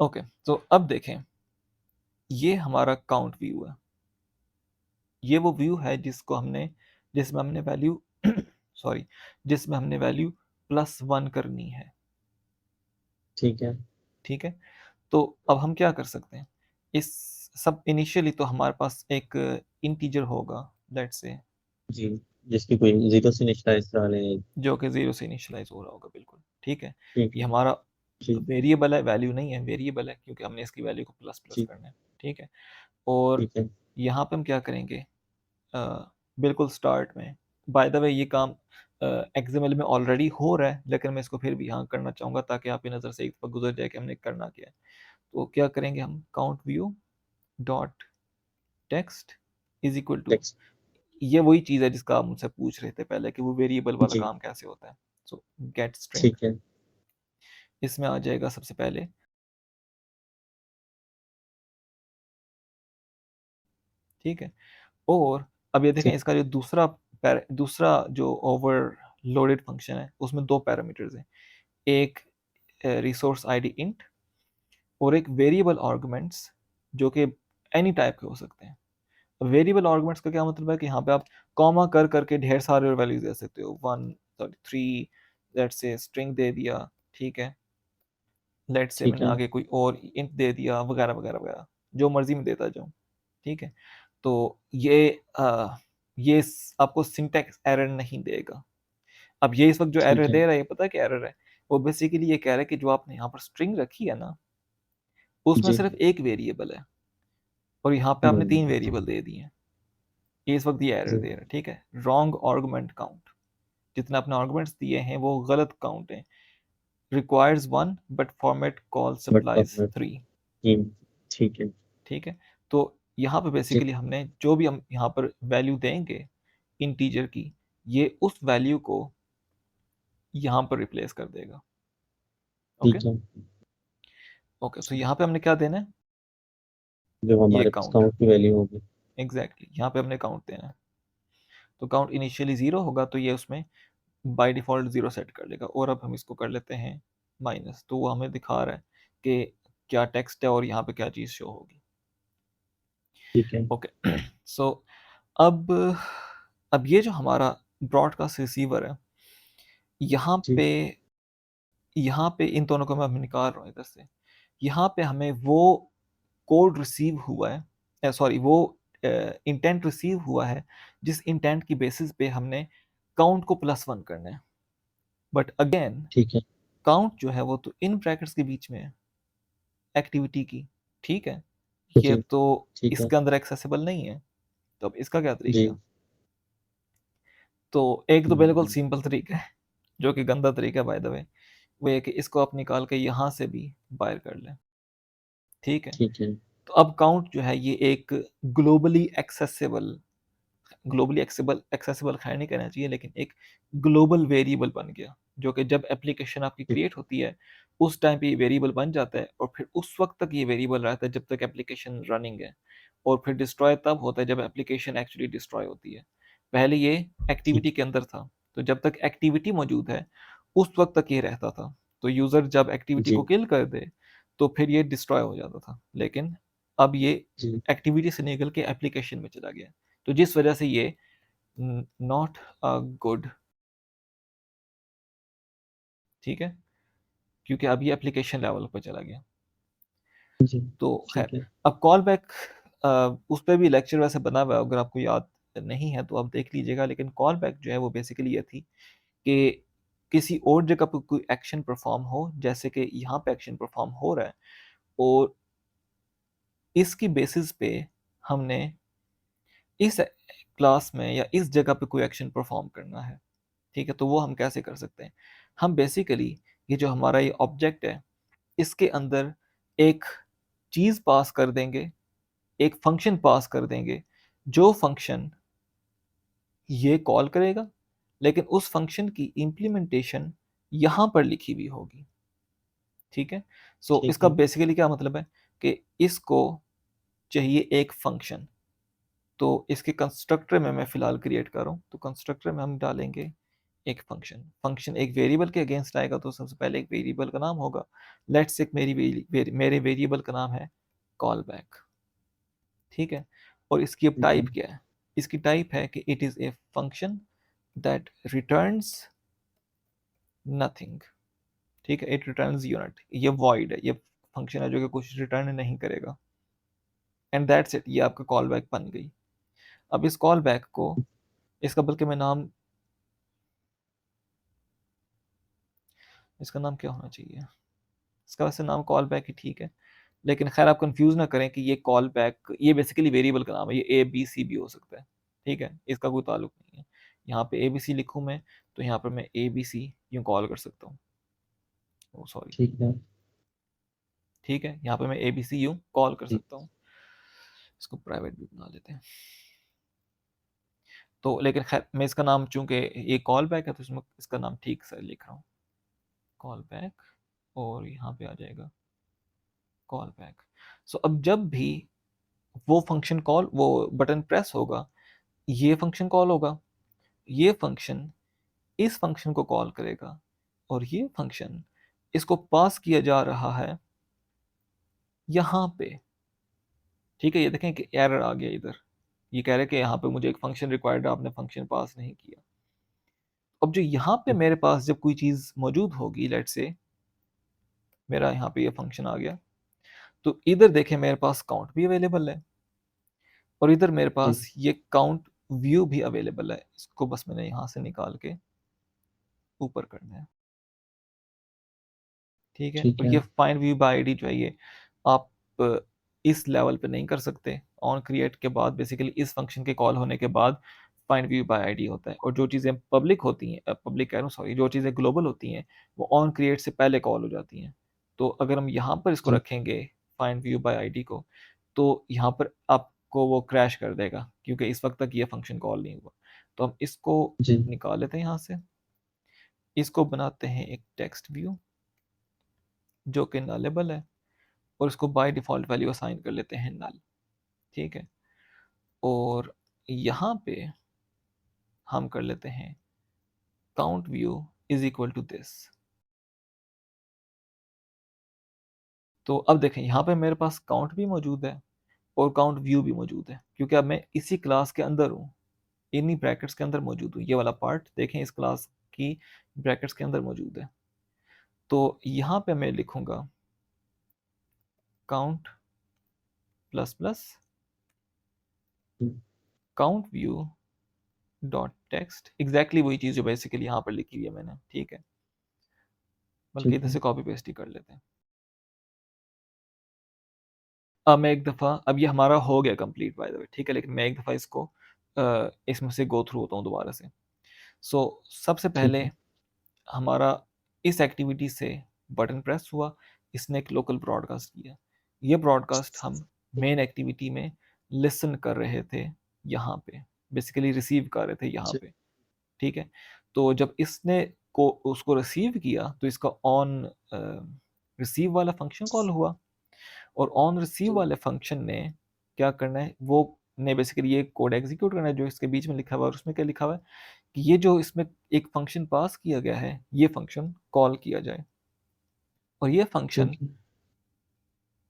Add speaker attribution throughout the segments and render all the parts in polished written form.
Speaker 1: Okay, तो अब देखें, ये हमारा काउंट व्यू है। ये वो व्यू है जिसमें हमने वैल्यू सॉरी, जिसमें हमने वैल्यू +1 करनी है।
Speaker 2: ठीक है।
Speaker 1: ठीक है, तो अब हम क्या कर सकते हैं, इस सब इनिशियली तो हमारे पास एक इंटीजर होगा, लेट्स से,
Speaker 2: जी, जिसकी कोई जीरो से इनिशियलाइज करा लें।
Speaker 1: जो कि 0 से इनिशियलाइज हो रहा होगा, बिल्कुल ठीक है।
Speaker 2: ठीक
Speaker 1: ये
Speaker 2: है।
Speaker 1: हमारा
Speaker 2: जी।
Speaker 1: वेरिएबल है, वैल्यू नहीं है, वेरिएबल है क्योंकि हमने इसकी वैल्यू को प्लस प्लस
Speaker 2: जी।
Speaker 1: करना है। ठीक है, और
Speaker 2: ठीक है।
Speaker 1: यहाँ पे हम क्या करेंगे, बिल्कुल स्टार्ट में, बाय द वे ये काम एक्सएमएल में ऑलरेडी हो रहा है, लेकिन मैं इसको फिर भी यहाँ करना चाहूँगा ताकि आपकी नज़र से एक बार गुजर जाए कि हमने करना क्या है। तो क्या करेंगे हम, count view dot text is equal to,
Speaker 2: text.
Speaker 1: ये वही चीज़ है जिसका आप मुझसे पूछ रहे थे पहले कि वो वेरिएबल वाला
Speaker 2: जी।
Speaker 1: काम कैसे होता है। सो गेट स्ट्रिंग,
Speaker 2: ठीक है।
Speaker 1: इसमें आ जाएगा सबसे पहले, ठीक है, और अब ये देखें
Speaker 2: ठीक।
Speaker 1: इसका जो दूसरा जो ओवरलोडेड फंक्शन है उसमें दो पैरामीटर्स हैं, एक रिसोर्स आईडी इंट और एक वेरिएबल आर्गुमेंट्स जो कि एनी टाइप के हो सकते हैं। वेरिएबल आर्गुमेंट्स का क्या मतलब है कि यहाँ पे आप कॉमा कर करके ढेर सारे वैल्यूज दे सकते हो, 1 सॉरी 3, लेट्स से स्ट्रिंग दे दिया, ठीक है, लेट्स से
Speaker 2: ठीक
Speaker 1: मैंने
Speaker 2: है।
Speaker 1: आगे कोई और इंट दे दिया, वगैरह वगैरह वगैरह, जो मर्जी में देता जाऊँ। ठीक है, तो ये आपको सिंटैक्स एरर नहीं देगा। अब ये इस वक्त जो एरर
Speaker 2: ठीक है।
Speaker 1: दे रहा है, ये पता है क्या एरर है, वो बेसिकली ये कह रहा है कि जो आपने यहाँ पर स्ट्रिंग रखी है ना, उसमें
Speaker 2: जी।
Speaker 1: सिर्फ एक वेरिएबल है और यहाँ पे आपने 3 वेरिएबल दे दिए हैं। ये इस वक्त ये एरर
Speaker 2: जी।
Speaker 1: दे रहा है, ठीक है, रॉन्ग आर्गुमेंट काउंट, जितने आपने आर्गुमेंट्स दिए हैं वो गलत काउंट है, requires 1 but format call
Speaker 2: but
Speaker 1: supplies
Speaker 2: format
Speaker 1: 3।
Speaker 2: Team. ठीक है।
Speaker 1: ठीक है, तो यहाँ पे
Speaker 2: जी।
Speaker 1: बेसिकली हमने जो भी हम यहाँ पर वैल्यू देंगे इंटीजर की, ये उस वैल्यू को यहाँ पर रिप्लेस कर देगा। ओके,
Speaker 2: ठीक है।
Speaker 1: ओके, तो यहाँ पे हमने क्या देना है,
Speaker 2: जो
Speaker 1: ये
Speaker 2: हमारे पास
Speaker 1: काउंट,
Speaker 2: काउंट की वैल्यू होगी।
Speaker 1: एग्जैक्टली यहाँ पे हमने काउंट देना है। तो काउंट इनिशियली 0 होगा तो ये उसमें बाय डिफ़ॉल्ट 0 सेट कर लेगा, और अब हम इसको कर लेते हैं माइनस, तो वो हमें दिखा रहा है कि क्या टेक्स्ट है और यहाँ पे क्या चीज़ शो होगी।
Speaker 2: ठीक है।
Speaker 1: ओके, सो अब अब ये जो हमारा ब्रॉडकास्ट रिसीवर है, यहाँ
Speaker 2: जी।
Speaker 1: पे यहाँ पे इन दोनों को मैं निकाल रहा हूँ इधर से, यहाँ पे हमें वो कोड रिसीव हुआ है, सॉरी वो इंटेंट रिसीव हुआ है जिस इंटेंट की बेसिस पे हमने काउंट को +1 करना है। बट अगेन
Speaker 2: ठीक है।
Speaker 1: काउंट जो है वो तो इन ब्रैकेट्स के बीच में है एक्टिविटी की, ठीक है, ये
Speaker 2: जी।
Speaker 1: तो
Speaker 2: ठीक है।
Speaker 1: इसके अंदर एक्सेसिबल नहीं है। तो अब इसका क्या
Speaker 2: जी।
Speaker 1: तरीका, तो एक तो बिल्कुल
Speaker 2: हम्म,
Speaker 1: सिंपल तरीका है जो कि गंदा तरीका है बाय द वे, वो ये कि इसको आप निकाल के यहाँ से भी बाहर कर लें। ठीक है,
Speaker 2: ठीक है।
Speaker 1: तो अब काउंट जो है ये एक globally accessible globally accessible accessible खैर नहीं कहना चाहिए, लेकिन एक ग्लोबल वेरिएबल बन गया, जो कि जब एप्लीकेशन आपकी
Speaker 2: ठीक।
Speaker 1: क्रिएट होती है उस टाइम पे ये वेरिएबल बन जाता है, और फिर उस वक्त तक ये वेरिएबल रहता है जब तक एप्लीकेशन रनिंग है, और फिर डिस्ट्रॉय तब होता है जब एप्लीकेशन एक्चुअली डिस्ट्रॉय होती है। पहले ये
Speaker 2: ठीक।
Speaker 1: एक्टिविटी के अंदर था, तो जब तक एक्टिविटी मौजूद है उस वक्त तक ये रहता था, तो यूज़र जब एक्टिविटी को
Speaker 2: जी।
Speaker 1: किल कर दे तो फिर ये डिस्ट्रॉय हो जाता था, लेकिन अब ये
Speaker 2: जी।
Speaker 1: एक्टिविटी से निकल के एप्लीकेशन में चला गया, तो जिस वजह से ये नॉट अ गुड, ठीक है, क्योंकि अब ये एप्लीकेशन लेवल पर चला गया।
Speaker 2: जी।
Speaker 1: तो खैर,
Speaker 2: ठीक है।
Speaker 1: अब कॉल बैक, उस पर भी लेक्चर वैसे बना हुआ है, अगर आपको याद नहीं है तो आप देख लीजिएगा, लेकिन कॉल बैक जो है वो बेसिकली ये थी कि किसी और जगह पर कोई एक्शन परफॉर्म हो, जैसे कि यहाँ पे एक्शन परफॉर्म हो रहा है, और इसकी बेसिस पे हमने इस क्लास में या इस जगह पे कोई एक्शन परफॉर्म करना है। ठीक है, तो वो हम कैसे कर सकते हैं, हम बेसिकली ये जो हमारा ये ऑब्जेक्ट है इसके अंदर एक चीज़ पास कर देंगे, एक फंक्शन पास कर देंगे, जो फंक्शन ये कॉल करेगा, लेकिन उस फंक्शन की इम्प्लीमेंटेशन यहाँ पर लिखी हुई होगी। ठीक है, सो
Speaker 2: ठीक
Speaker 1: इसका
Speaker 2: है।
Speaker 1: बेसिकली क्या मतलब है कि इसको चाहिए एक फंक्शन, तो इसके कंस्ट्रक्टर में मैं फ़िलहाल क्रिएट कर रहा हूँ, तो कंस्ट्रक्टर में हम डालेंगे एक फंक्शन एक वेरिएबल के अगेंस्ट आएगा तो सबसे पहले एक वेरिएबल का नाम होगा। लेट्स से मेरे वेरिएबल का नाम है कॉल बैक, ठीक है। और इसकी अब
Speaker 2: ठीक है।
Speaker 1: टाइप क्या है? इसकी टाइप है कि it is a function that returns nothing, ठीक है। इट रिटर्न्स यूनिट, ये वॉइड है, ये फंक्शन है जो कि कुछ रिटर्न नहीं करेगा। एंड दैट्स इट, ये आपका कॉल बैक बन गई। अब इस कॉल बैक को, इसका बल्कि मैं नाम, इसका नाम क्या होना चाहिए? इसका वैसे नाम कॉल बैक ही ठीक है, लेकिन खैर आप कंफ्यूज ना करें कि ये कॉल बैक, ये बेसिकली वेरिएबल का नाम है, ये ए बी सी भी हो सकता है, ठीक है। इसका कोई ताल्लुक नहीं है। यहाँ पे ए बी सी लिखूँ मैं, तो यहाँ पर मैं ए बी सी यूँ कॉल कर सकता हूँ। ओ सॉरी,
Speaker 2: ठीक है।
Speaker 1: ठीक है, यहाँ पे मैं ए बी सी यूँ कॉल कर
Speaker 2: ठीक।
Speaker 1: सकता हूँ। इसको प्राइवेट भी बना लेते हैं। तो लेकिन खैर मैं इसका नाम, चूंकि ये कॉल बैक है तो इसमें इसका नाम ठीक से लिख रहा हूँ, कॉल बैक। और यहाँ पे आ जाएगा कॉल बैक। सो अब जब भी वो फंक्शन कॉल, वो बटन प्रेस होगा, ये फंक्शन कॉल होगा, ये फंक्शन इस फंक्शन को कॉल करेगा, और ये फंक्शन इसको पास किया जा रहा है यहाँ पे, ठीक है। ये देखें कि एरर आ गया इधर, ये कह रहे हैं कि यहाँ पे मुझे एक फंक्शन रिक्वायर्ड है, आपने फंक्शन पास नहीं किया। अब जो यहाँ पे मेरे पास जब कोई चीज़ मौजूद होगी, लेट से मेरा यहाँ पे ये फंक्शन आ गया, तो इधर देखें मेरे पास काउंट भी अवेलेबल है, और इधर मेरे
Speaker 2: जी।
Speaker 1: पास ये काउंट व्यू भी अवेलेबल है। इसको बस मैंने यहाँ से निकाल के ऊपर करना है, ठीक है।
Speaker 2: ठीक
Speaker 1: और
Speaker 2: है।
Speaker 1: ये फाइंड व्यू बाय आईडी जो है, ये आप इस लेवल पे नहीं कर सकते। ऑन क्रिएट के बाद बेसिकली इस फंक्शन के कॉल होने के बाद फाइंड व्यू बाय आईडी होता है, और जो चीज़ें पब्लिक होती हैं, पब्लिक कह रहा हूँ सॉरी, जो चीज़ें ग्लोबल होती हैं वो ऑन क्रिएट से पहले कॉल हो जाती हैं। तो अगर हम यहाँ पर इसको
Speaker 2: जी।
Speaker 1: रखेंगे फाइंड व्यू बाय आईडी को, तो यहाँ पर आपको वो क्रैश कर देगा, क्योंकि इस वक्त तक ये फंक्शन कॉल नहीं हुआ। तो हम इसको
Speaker 2: जी।
Speaker 1: निकाल लेते हैं यहाँ से, इसको बनाते हैं एक टेक्स्ट व्यू जो कि नलेबल है, और इसको बाय डिफ़ॉल्ट वैल्यू असाइन कर लेते हैं नल, ठीक है। और यहाँ पे हम कर लेते हैं count view is equal to this. तो अब देखें यहाँ पे मेरे पास काउंट भी मौजूद है और काउंट व्यू भी मौजूद है, क्योंकि अब मैं इसी क्लास के अंदर हूँ, इन्हीं ब्रैकेट्स के अंदर मौजूद हूँ। ये वाला पार्ट देखें इस क्लास की ब्रैकेट्स के अंदर मौजूद है। तो यहाँ पे मैं लिखूंगा count plus plus count view dot text, exactly वही चीज़ जो बेसिकली यहाँ पर लिखी हुई है मैंने, ठीक है। बल्कि
Speaker 2: ठीक
Speaker 1: इधर
Speaker 2: है।
Speaker 1: से कॉपी पेस्ट ही कर लेते हैं। अब मैं एक दफ़ा, अब ये हमारा हो गया कंप्लीट बाय द वे, ठीक है। लेकिन मैं एक दफ़ा इसको इसमें से गो थ्रू होता हूँ दोबारा से। सो सबसे
Speaker 2: ठीक
Speaker 1: पहले
Speaker 2: है।
Speaker 1: हमारा इस एक्टिविटी से बटन प्रेस हुआ, इसने एक लोकल ब्रॉडकास्ट किया। ये ब्रॉडकास्ट हम मेन एक्टिविटी में लिसन कर रहे थे यहाँ पे, बेसिकली रिसीव कर रहे थे यहाँ
Speaker 2: जी।
Speaker 1: पे, ठीक है। तो जब इसने को उसको रिसीव किया तो इसका ऑन रिसीव वाला फंक्शन कॉल हुआ, और ऑन रिसीव
Speaker 2: जी।
Speaker 1: वाले फंक्शन ने क्या करना है, वो ने बेसिकली ये कोड एग्जीक्यूट करना है जो इसके बीच में लिखा हुआ है। और उसमें क्या लिखा हुआ है कि ये जो इसमें एक फंक्शन पास किया गया है, ये फंक्शन कॉल किया जाए, और ये फंक्शन,
Speaker 2: ठीक है।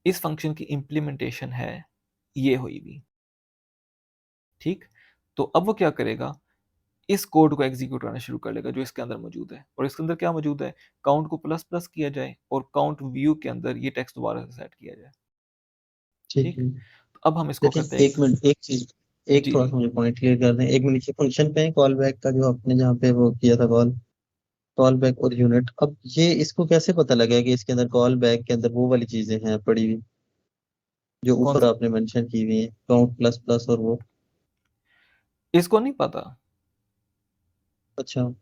Speaker 1: इस फंक्शन की इम्प्लीमेंटेशन है ये हुई भी, ठीक। तो अब वो क्या करेगा, इस कोड को एग्जीक्यूट करना शुरू कर लेगा जो इसके अंदर मौजूद है। और इसके अंदर क्या मौजूद है, काउंट को प्लस प्लस किया जाए, और काउंट व्यू के अंदर ये टेक्स्ट दोबारा से सेट किया जाए,
Speaker 2: ठीक
Speaker 1: ठीक।
Speaker 2: है।
Speaker 1: तो अब हम इसको
Speaker 2: लेकिन
Speaker 1: करते हैं
Speaker 2: एक मिनट, एक चीज, एक
Speaker 1: जी
Speaker 2: थोड़ा
Speaker 1: जी।
Speaker 2: सा मुझे पॉइंट क्लियर कर दें। एक मिनट, ये फंक्शन पे है कॉल बैक का जो आपने जहाँ पे वो किया था कॉल, कॉल बैक और यूनिट, अब ये इसको कैसे पता लगा कि इसके अंदर कॉल बैक के अंदर वो वाली चीजें हैं पड़ी हुई जो
Speaker 1: कौन
Speaker 2: ऊपर
Speaker 1: सा?
Speaker 2: आपने मेंशन की हुई है, काउंट प्लस प्लस और वो?
Speaker 1: इसको नहीं पता,
Speaker 2: अच्छा।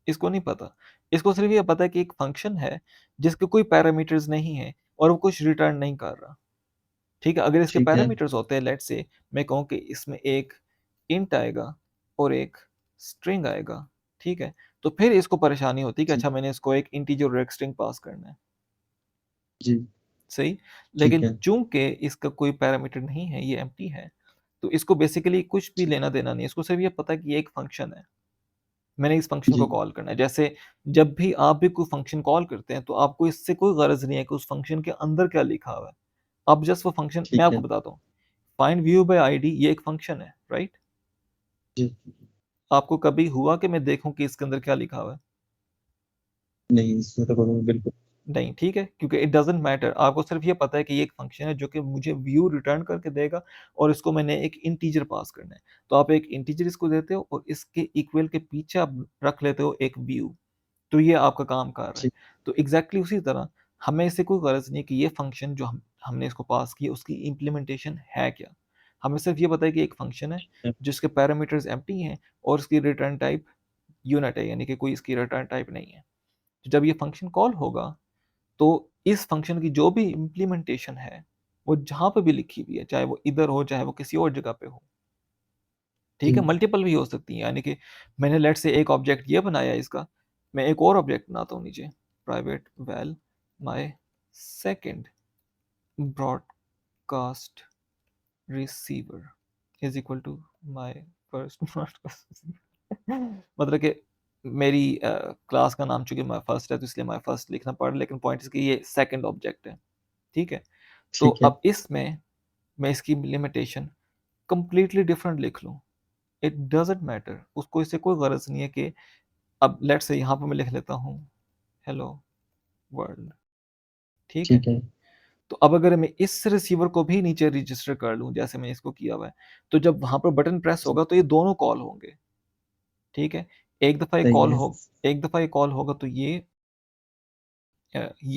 Speaker 1: इसको नहीं पता। इसको सिर्फ ये पता है कि एक फंक्शन है जिसके कोई पैरामीटर्स नहीं है और वो कुछ रिटर्न नहीं कर रहा, ठीक है। अगर इसके
Speaker 2: ठीक है।
Speaker 1: पैरामीटर्स होते हैं, लेट्स से मैं कहूँ कि इसमें एक इंट आएगा और एक स्ट्रिंग आएगा, ठीक है, तो फिर इसको परेशानी होती कि
Speaker 2: जी।
Speaker 1: अच्छा मैंने इसको एक इंटीजर और एक स्ट्रिंग पास करना है,
Speaker 2: जी।
Speaker 1: सही।
Speaker 2: ठीक
Speaker 1: लेकिन
Speaker 2: है।
Speaker 1: चूंकि इसका कोई पैरामीटर नहीं है, ये एम्प्टी है, तो इसको बेसिकली कुछ भी लेना देना नहीं है, इसको सिर्फ ये पता है कि ये एक फंक्शन है, मैंने इस फंक्शन को
Speaker 2: जी,
Speaker 1: कॉल करना है। जैसे जब भी आप भी कोई फंक्शन कॉल करते हैं, तो आपको इससे कोई गरज नहीं है कि उस फंक्शन के अंदर क्या लिखा हुआ है। आप जस्ट वो फंक्शन, मैं
Speaker 2: ठीक
Speaker 1: आपको
Speaker 2: है।
Speaker 1: बताता हूँ, फाइंड व्यू बाय आईडी ये एक फंक्शन है, राइट?
Speaker 2: जी,
Speaker 1: आपको कभी हुआ कि मैं देखूं कि इसके अंदर क्या लिखा हुआ है?
Speaker 2: नहीं इसमें तो करूँगा बिल्कुल।
Speaker 1: नहीं, ठीक है, क्योंकि इट डजंट मैटर। आपको सिर्फ ये पता है कि ये एक फंक्शन है जो कि मुझे व्यू रिटर्न करके देगा, और इसको मैंने एक इंटीजर पास करना है। तो आप एक इंटीजर इसको देते हो और इसके इक्वल के पीछे आप रख लेते हो एक व्यू। तो ये आपका काम कर रहा है।
Speaker 2: जी,
Speaker 1: तो एग्जैक्टली उसी तरह हमें इससे कोई गरज नहीं कि ये फंक्शन जो हमने इसको पास किया उसकी इम्प्लीमेंटेशन है क्या। हमें सिर्फ ये पता है कि एक फंक्शन है
Speaker 2: है,
Speaker 1: जिसके पैरामीटर्स एम्प्टी हैं और इसकी रिटर्न टाइप यूनिट है, यानी कि कोई इसकी रिटर्न टाइप नहीं है। तो जब ये फंक्शन कॉल होगा, तो इस फंक्शन की जो भी इम्प्लीमेंटेशन है वो जहां पे भी लिखी हुई है, चाहे वो इधर हो चाहे वो किसी और जगह पे हो, ठीक है,
Speaker 2: जी,
Speaker 1: मल्टीपल भी हो सकती है। यानी कि मैंने लेट से एक ऑब्जेक्ट ये बनाया इसका, मैं एक और ऑब्जेक्ट बनाता हूँ नीचे, private val my second broadcast receiver is equal to my first broadcast मतलब कि मेरी क्लास का नाम चूंकि माय फर्स्ट है तो इसलिए माय फर्स्ट लिखना पड़ा, लेकिन पॉइंट इसकी ये सेकंड ऑब्जेक्ट है, ठीक है। तो
Speaker 2: ठीक है,
Speaker 1: अब इसमें मैं इसकी लिमिटेशन कंप्लीटली डिफरेंट लिख लूँ, इट डजंट मैटर, उसको इससे कोई गरज नहीं है कि अब लेट्स से यहाँ पर मैं लिख लेता हूँ हेलो वर्ल्ड, ठीक है।
Speaker 2: ठीक है,
Speaker 1: तो अब अगर मैं इस रिसीवर को भी नीचे रजिस्टर कर लूँ जैसे मैं इसको किया हुआ है, तो जब वहां पर बटन प्रेस
Speaker 2: जी,
Speaker 1: होगा तो ये दोनों कॉल होंगे, ठीक है। एक दफा ये
Speaker 2: सही
Speaker 1: कॉल
Speaker 2: है,
Speaker 1: हो एक दफा ये कॉल होगा तो ये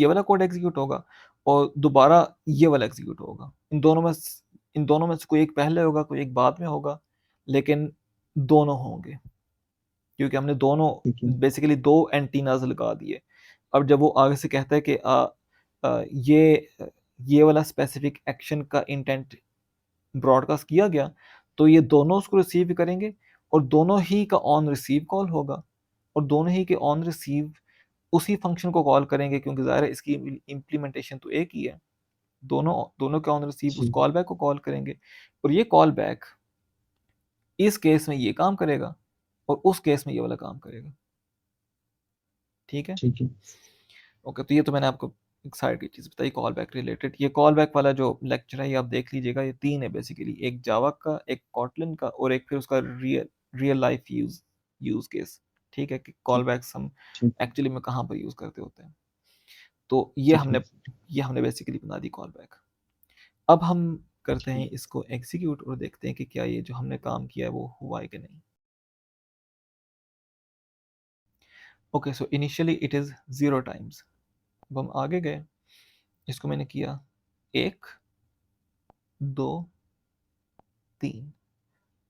Speaker 1: वाला कोड एग्जीक्यूट होगा, और दोबारा ये वाला एग्जीक्यूट होगा। इन दोनों में से कोई एक पहले होगा कोई एक बाद में होगा, लेकिन दोनों होंगे, क्योंकि हमने दोनों
Speaker 2: ठीक है,
Speaker 1: बेसिकली दो एंटीनाज लगा दिए। अब जब वो आगे से कहता है कि ये वाला स्पेसिफिक एक्शन का इंटेंट ब्रॉडकास्ट किया गया, तो ये दोनों उसको रिसीव करेंगे, और दोनों ही का ऑन रिसीव कॉल होगा, और दोनों ही के ऑन रिसीव उसी फंक्शन को कॉल करेंगे, क्योंकि ज़ाहिर है इसकी इम्प्लीमेंटेशन तो एक ही है। दोनों दोनों के ऑन रिसीव उस
Speaker 2: जी,
Speaker 1: कॉल बैक को कॉल करेंगे, और ये कॉल बैक इस केस में ये काम करेगा और उस केस में ये वाला काम करेगा, ठीक है।
Speaker 2: ठीक है,
Speaker 1: ओके, तो ये तो मैंने आपको एक साइड की चीज़ बताई कॉल बैक रिलेटेड। ये कॉल बैक वाला जो लेक्चर है ये आप देख लीजिएगा, ये तीन है बेसिकली, एक जावा का, एक कॉटलिन का, और एक फिर उसका real real life use case, ठीक है, कि कॉल
Speaker 2: ठीक,
Speaker 1: बैक्स हम
Speaker 2: ठीक,
Speaker 1: एक्चुअली में कहाँ पर यूज़ करते होते हैं। तो ये
Speaker 2: ठीक है,
Speaker 1: हमने ये हमने बेसिकली बना दी कॉल बैक। अब हम करते
Speaker 2: ठीक
Speaker 1: हैं इसको एग्जीक्यूट और देखते हैं कि क्या ये जो हमने काम किया है वो हुआ है कि नहीं। Okay, so initially it is 0 times. अब हम आगे गए, इसको मैंने किया 1, 2, 3।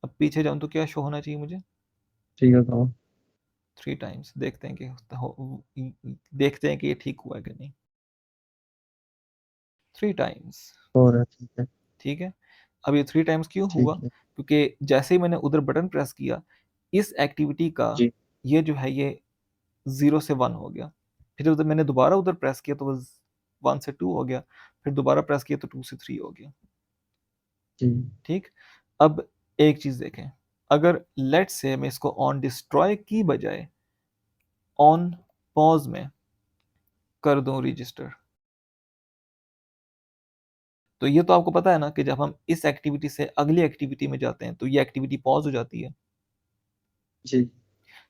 Speaker 1: अब पीछे जाऊँ तो क्या शो होना चाहिए मुझे?
Speaker 2: ठीक है, कहो,
Speaker 1: 3 टाइम्स। देखते हैं कि ये ठीक हुआ है कि नहीं। 3 टाइम्स,
Speaker 2: हो रहा है, ठीक है,
Speaker 1: ठीक है। अब ये 3 टाइम्स क्यों हुआ?
Speaker 2: ठीक है,
Speaker 1: क्योंकि जैसे ही मैंने उधर बटन प्रेस किया, इस एक्टिविटी का
Speaker 2: जी,
Speaker 1: ये जो है ये 0 से 1 हो गया। फिर उधर मैंने दोबारा उधर प्रेस किया तो वो 1 से 2 हो गया, फिर दोबारा प्रेस किया तो 2 से 3 हो गया,
Speaker 2: जी,
Speaker 1: ठीक। अब एक चीज़ देखें, अगर लेट्स से मैं इसको ऑन डिस्ट्रॉय की बजाय ऑन पॉज में कर दूं रजिस्टर, तो ये तो आपको पता है ना कि जब हम इस एक्टिविटी से अगली एक्टिविटी में जाते हैं तो ये एक्टिविटी पॉज हो जाती है।
Speaker 2: जी,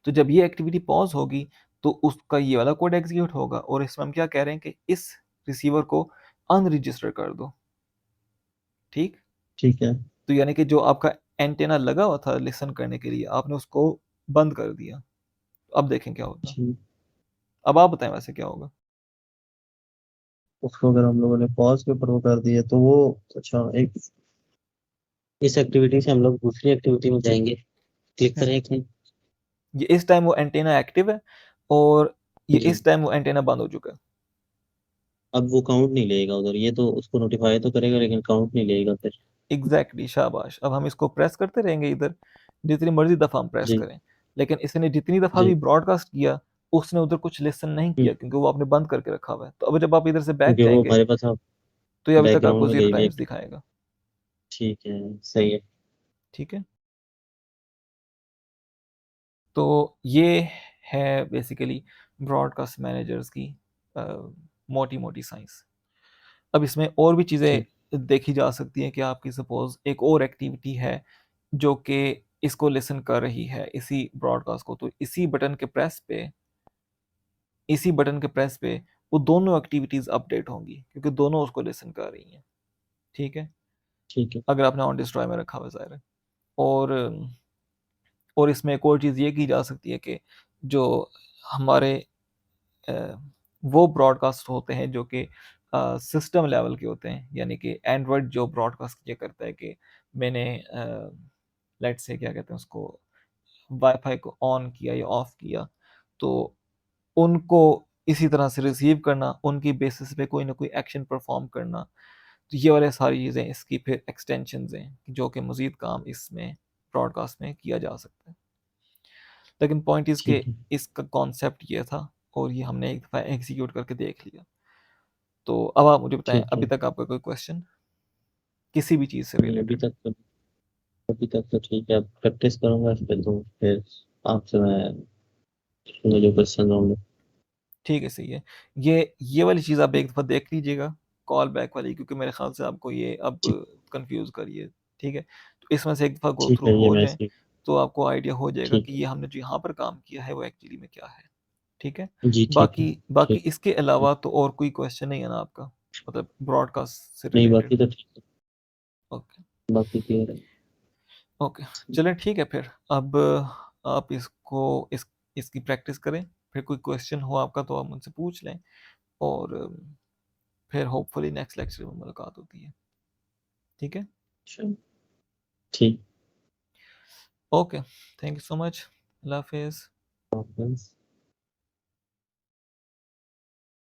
Speaker 1: तो जब ये एक्टिविटी पॉज होगी तो उसका ये वाला कोड एग्जीक्यूट होगा, और इसमें हम क्या कह रहे हैं कि इस रिसीवर को अनरजिस्टर कर दो, ठीक।
Speaker 2: ठीक है,
Speaker 1: तो यानी कि जो आपका एंटेना लगा हुआ था लिसन करने के लिए, आपने उसको बंद कर दिया। अब देखें क्या होता है।
Speaker 2: जी।
Speaker 1: अब आप बताएं वैसे क्या होगा।
Speaker 2: उसको अगर हम लोगों ने पॉज के ऊपर वो कर दिया तो वो, अच्छा, एक इस एक्टिविटी से हम लोग दूसरी एक्टिविटी में जाएंगे, क्लिक
Speaker 1: हम्म,
Speaker 2: करें कहीं।
Speaker 1: ये इस टाइम वो एंटेना एक्टिव है, और ये
Speaker 2: जी,
Speaker 1: इस टाइम वो एंटेना बंद हो चुका है।
Speaker 2: अब वो काउंट नहीं लेगा उधर, ये तो उसको नोटिफाई तो करेगा लेकिन काउंट नहीं लेगा फिर।
Speaker 1: एग्जैक्टली exactly, शाबाश। अब हम इसको प्रेस करते रहेंगे इधर, जितनी मर्जी दफा हम प्रेस
Speaker 2: जी,
Speaker 1: करें, लेकिन इसने जितनी दफा भी
Speaker 2: जी,
Speaker 1: ब्रॉडकास्ट किया उसने उधर कुछ लिसन नहीं
Speaker 2: हम्म,
Speaker 1: किया, क्योंकि वो आपने बंद करके रखा हुआ है। तो अब जब आप इधर से बैक
Speaker 2: क्योंकि वो
Speaker 1: जाएंगे
Speaker 2: हमारे पास अब
Speaker 1: तो ये अभी तक
Speaker 2: बैकग्राउंड
Speaker 1: आपको
Speaker 2: में
Speaker 1: जीरो
Speaker 2: गई हुई
Speaker 1: टाइम्स
Speaker 2: एक,
Speaker 1: दिखाएगा,
Speaker 2: ठीक है, सही है,
Speaker 1: ठीक है। तो ये है बेसिकली ब्रॉडकास्ट मैनेजर्स की मोटी-मोटी साइंस। अब इसमें और भी
Speaker 2: ठीक
Speaker 1: चीज़ें देखी जा सकती हैं कि आपकी सपोज़ एक और एक्टिविटी है जो कि इसको लिसन कर रही है, इसी ब्रॉडकास्ट को, तो इसी बटन के प्रेस पे वो दोनों एक्टिविटीज़ अपडेट होंगी क्योंकि दोनों उसको लिसन कर रही हैं, ठीक है?
Speaker 2: ठीक है।
Speaker 1: अगर आपने ऑन डिस्ट्रॉय में रखा हुआ है ज़ाहिर है। और और इसमें एक और चीज़ ये की जा सकती है कि जो हमारे अ, वो ब्रॉडकास्ट होते हैं जो कि सिस्टम लेवल के होते हैं, यानी कि एंड्रॉयड जो ब्रॉडकास्ट ये करता है कि मैंने लेट्स से क्या कहते हैं उसको, वाईफ़ाई को ऑन किया या ऑफ किया, तो उनको इसी तरह से रिसीव करना, उनकी बेसिस पे कोई ना कोई एक्शन परफ़ॉर्म करना। तो ये वाली सारी चीज़ें इसकी फिर एक्सटेंशंस हैं, जो कि मज़ीद काम इसमें ब्रॉडकास्ट में किया जा सकता है। लेकिन पॉइंट इज़ कि
Speaker 2: ठीक है।
Speaker 1: इसका कॉन्सेप्ट ये था और ये हमने एक दफ़ा एग्ज़ीक्यूट करके देख लिया। तो अब आप मुझे बताएँ,
Speaker 2: ठीक
Speaker 1: अभी
Speaker 2: है।
Speaker 1: तक आपका कोई क्वेश्चन किसी भी चीज़ से
Speaker 2: नहीं,
Speaker 1: रिलेटेड?
Speaker 2: अभी तक तो ठीक है। प्रैक्टिस करूंगा इस पे तो फिर आपसे मैं पूछूंगा जो क्वेश्चन होंगे।
Speaker 1: ठीक है, सही है। ये वाली चीज़ आप एक दफ़ा देख लीजिएगा, कॉल बैक वाली, क्योंकि मेरे ख़्याल से आपको ये अब
Speaker 2: ठीक
Speaker 1: कन्फ्यूज़ कर रही है, ठीक है? तो इसमें से एक दफ़ा गो
Speaker 2: ठीक
Speaker 1: थ्रू
Speaker 2: है, ये
Speaker 1: हो
Speaker 2: मैं
Speaker 1: जाएँ,
Speaker 2: सीख।
Speaker 1: तो आपको आइडिया हो जाएगा
Speaker 2: ठीक
Speaker 1: कि ये हमने जो यहाँ पर काम किया है, वो एक्चुअली में क्या है, ठीक है?
Speaker 2: है जी, ठीक है।
Speaker 1: बाकी बाकी
Speaker 2: ठीक।
Speaker 1: इसके अलावा तो और कोई क्वेश्चन नहीं है ना आपका? मतलब ब्रॉडकास्ट से
Speaker 2: नहीं,
Speaker 1: रिलेटेड?
Speaker 2: बाकी तो ठीक है।
Speaker 1: ओके,
Speaker 2: बाकी क्लियर है।
Speaker 1: ओके। चलें ठीक है फिर। अब आप इसकी प्रैक्टिस करें, फिर कोई क्वेश्चन हो आपका तो आप मुझसे पूछ लें, और फिर होपफुली नेक्स्ट लेक्चर में मुलाकात होती है, ठीक है?
Speaker 2: चलो, ठीक।
Speaker 1: Okay, thank you so much. अल्लाह हाफ़िज़।
Speaker 2: है।